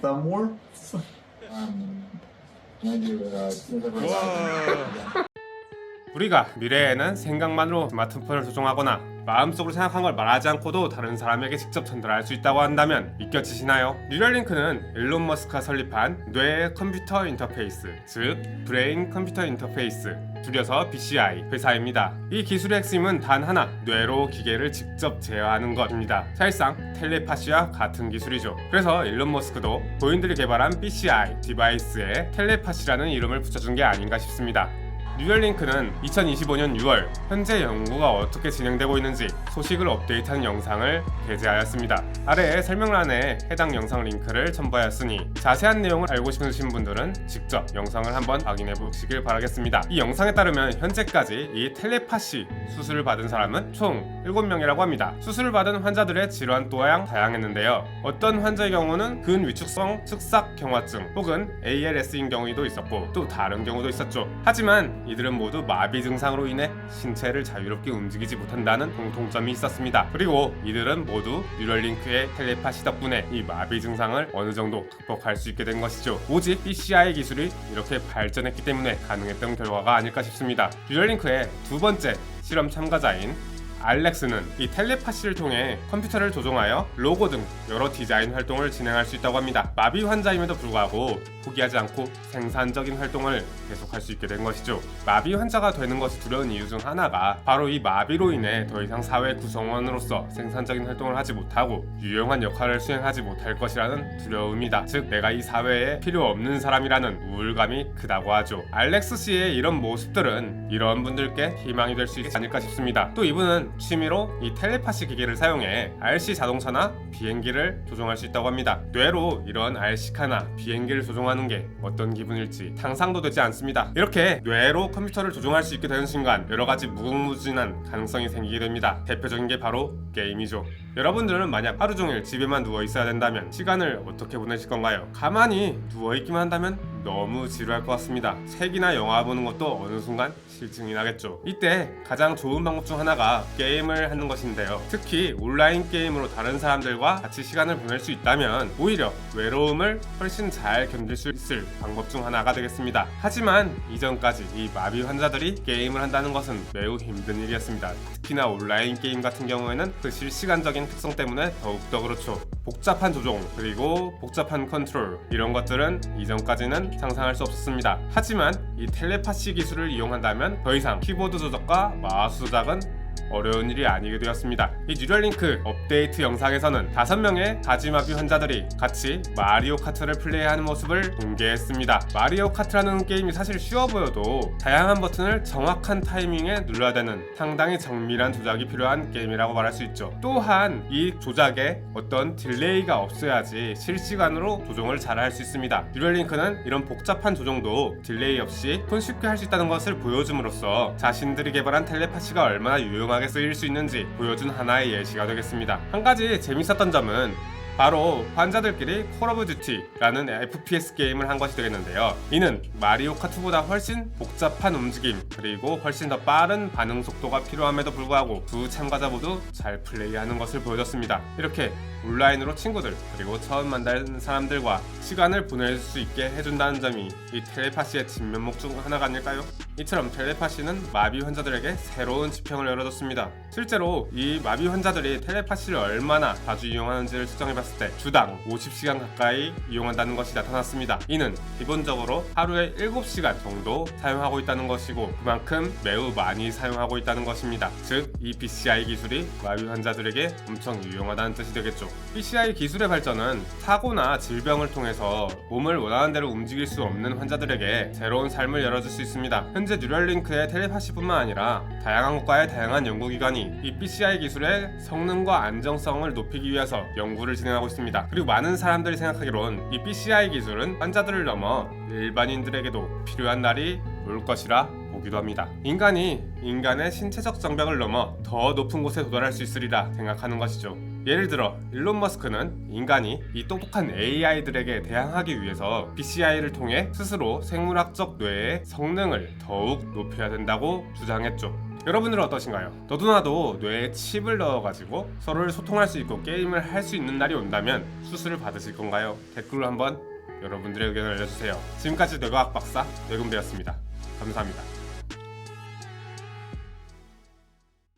Some more? Maybe 우리가 미래에는 생각만으로 스마트폰을 조종하거나 마음속으로 생각한 걸 말하지 않고도 다른 사람에게 직접 전달할 수 있다고 한다면 믿겨지시나요? 뉴럴링크는 일론 머스크가 설립한 뇌 컴퓨터 인터페이스, 즉 브레인 컴퓨터 인터페이스, 줄여서 BCI 회사입니다. 이 기술의 핵심은 단 하나, 뇌로 기계를 직접 제어하는 것입니다. 사실상 텔레파시와 같은 기술이죠. 그래서 일론 머스크도 고인들이 개발한 BCI 디바이스에 텔레파시라는 이름을 붙여준 게 아닌가 싶습니다. 뉴럴링크는 2025년 6월 현재 연구가 어떻게 진행되고 있는지 소식을 업데이트한 영상을 게재하였습니다. 아래에 설명란에 해당 영상 링크를 첨부하였으니 자세한 내용을 알고 싶으신 분들은 직접 영상을 한번 확인해 보시길 바라겠습니다. 이 영상에 따르면 현재까지 이 텔레파시 수술을 받은 사람은 총 7명이라고 합니다. 수술을 받은 환자들의 질환 또한 다양했는데요. 어떤 환자의 경우는 근위축성 측삭 경화증 혹은 ALS인 경우도 있었고 또 다른 경우도 있었죠. 하지만 이들은 모두 마비 증상으로 인해 신체를 자유롭게 움직이지 못한다는 공통점이 있었습니다. 그리고 이들은 모두 뉴럴링크의 텔레파시 덕분에 이 마비 증상을 어느 정도 극복할 수 있게 된 것이죠. 오직 BCI 기술이 이렇게 발전했기 때문에 가능했던 결과가 아닐까 싶습니다. 뉴럴링크의 두 번째 실험 참가자인 알렉스는 이 텔레파시를 통해 컴퓨터를 조종하여 로고 등 여러 디자인 활동을 진행할 수 있다고 합니다. 마비 환자임에도 불구하고 포기하지 않고 생산적인 활동을 계속할 수 있게 된 것이죠. 마비 환자가 되는 것이 두려운 이유 중 하나가 바로 이 마비로 인해 더 이상 사회 구성원으로서 생산적인 활동을 하지 못하고 유용한 역할을 수행하지 못할 것이라는 두려움이다. 즉 내가 이 사회에 필요 없는 사람이라는 우울감이 크다고 하죠. 알렉스 씨의 이런 모습들은 이런 분들께 희망이 될 수 있지 않을까 싶습니다. 또 이분은 취미로 이 텔레파시 기계를 사용해 RC 자동차나 비행기를 조종할 수 있다고 합니다. 뇌로 이런 RC카나 비행기를 조종하는 게 어떤 기분일지 상상도 되지 않습니다. 이렇게 뇌로 컴퓨터를 조종할 수 있게 되는 순간 여러가지 무궁무진한 가능성이 생기게 됩니다. 대표적인 게 바로 게임이죠. 여러분들은 만약 하루 종일 집에만 누워 있어야 된다면 시간을 어떻게 보내실 건가요? 가만히 누워 있기만 한다면 너무 지루할 것 같습니다. 책이나 영화 보는 것도 어느 순간 실증이 나겠죠. 이때 가장 좋은 방법 중 하나가 게임을 하는 것인데요. 특히 온라인 게임으로 다른 사람들과 같이 시간을 보낼 수 있다면 오히려 외로움을 훨씬 잘 견딜 수 있을 방법 중 하나가 되겠습니다. 하지만 이전까지 이 마비 환자들이 게임을 한다는 것은 매우 힘든 일이었습니다. 특히나 온라인 게임 같은 경우에는 그 실시간적인 특성 때문에 더욱더 그렇죠. 복잡한 조종 그리고 복잡한 컨트롤 이런 것들은 이전까지는 상상할 수 없었습니다. 하지만 이 텔레파시 기술을 이용한다면 더 이상 키보드 조작과 마우스 조작은 어려운 일이 아니게 되었습니다. 이 뉴럴링크 업데이트 영상에서는 5명의 가지마비 환자들이 같이 마리오 카트를 플레이하는 모습을 공개했습니다. 마리오 카트라는 게임이 사실 쉬워 보여도 다양한 버튼을 정확한 타이밍에 눌러야 되는 상당히 정밀한 조작이 필요한 게임이라고 말할 수 있죠. 또한 이 조작에 어떤 딜레이가 없어야지 실시간으로 조종을 잘 할 수 있습니다. 뉴럴링크는 이런 복잡한 조종도 딜레이 없이 손쉽게 할 수 있다는 것을 보여줌으로써 자신들이 개발한 텔레파시가 얼마나 유용하게 쓰일 수 있는지 보여준 하나의 예시가 되겠습니다. 한 가지 재밌었던 점은 바로 환자들끼리 콜 오브 듀티라는 FPS 게임을 한 것이 되겠는데요. 이는 마리오 카트보다 훨씬 복잡한 움직임 그리고 훨씬 더 빠른 반응 속도가 필요함에도 불구하고 두 참가자 모두 잘 플레이하는 것을 보여줬습니다. 이렇게 온라인으로 친구들 그리고 처음 만난 사람들과 시간을 보낼 수 있게 해준다는 점이 이 텔레파시의 진면목 중 하나가 아닐까요? 이처럼 텔레파시는 마비 환자들에게 새로운 지평을 열어줬습니다. 실제로 이 마비 환자들이 텔레파시를 얼마나 자주 이용하는지를 측정해봤을 때 주당 50시간 가까이 이용한다는 것이 나타났습니다. 이는 기본적으로 하루에 7시간 정도 사용하고 있다는 것이고 그만큼 매우 많이 사용하고 있다는 것입니다. 즉 이 BCI 기술이 마비 환자들에게 엄청 유용하다는 뜻이 되겠죠. BCI 기술의 발전은 사고나 질병을 통해서 몸을 원하는 대로 움직일 수 없는 환자들에게 새로운 삶을 열어줄 수 있습니다. 현재 뉴럴링크의 텔레파시뿐만 아니라 다양한 국가의 다양한 연구기관이 이 BCI 기술의 성능과 안정성을 높이기 위해서 연구를 진행하고 있습니다. 그리고 많은 사람들이 생각하기론 이 BCI 기술은 환자들을 넘어 일반인들에게도 필요한 날이 올 것이라 보기도 합니다. 인간이 인간의 신체적 장벽을 넘어 더 높은 곳에 도달할 수 있으리라 생각하는 것이죠. 예를 들어 일론 머스크는 인간이 이 똑똑한 AI들에게 대항하기 위해서 BCI를 통해 스스로 생물학적 뇌의 성능을 더욱 높여야 된다고 주장했죠. 여러분들은 어떠신가요? 너도나도 뇌에 칩을 넣어가지고 서로를 소통할 수 있고 게임을 할 수 있는 날이 온다면 수술을 받으실 건가요? 댓글로 한번 여러분들의 의견을 알려주세요. 지금까지 뇌과학 박사 뇌금배였습니다. 감사합니다.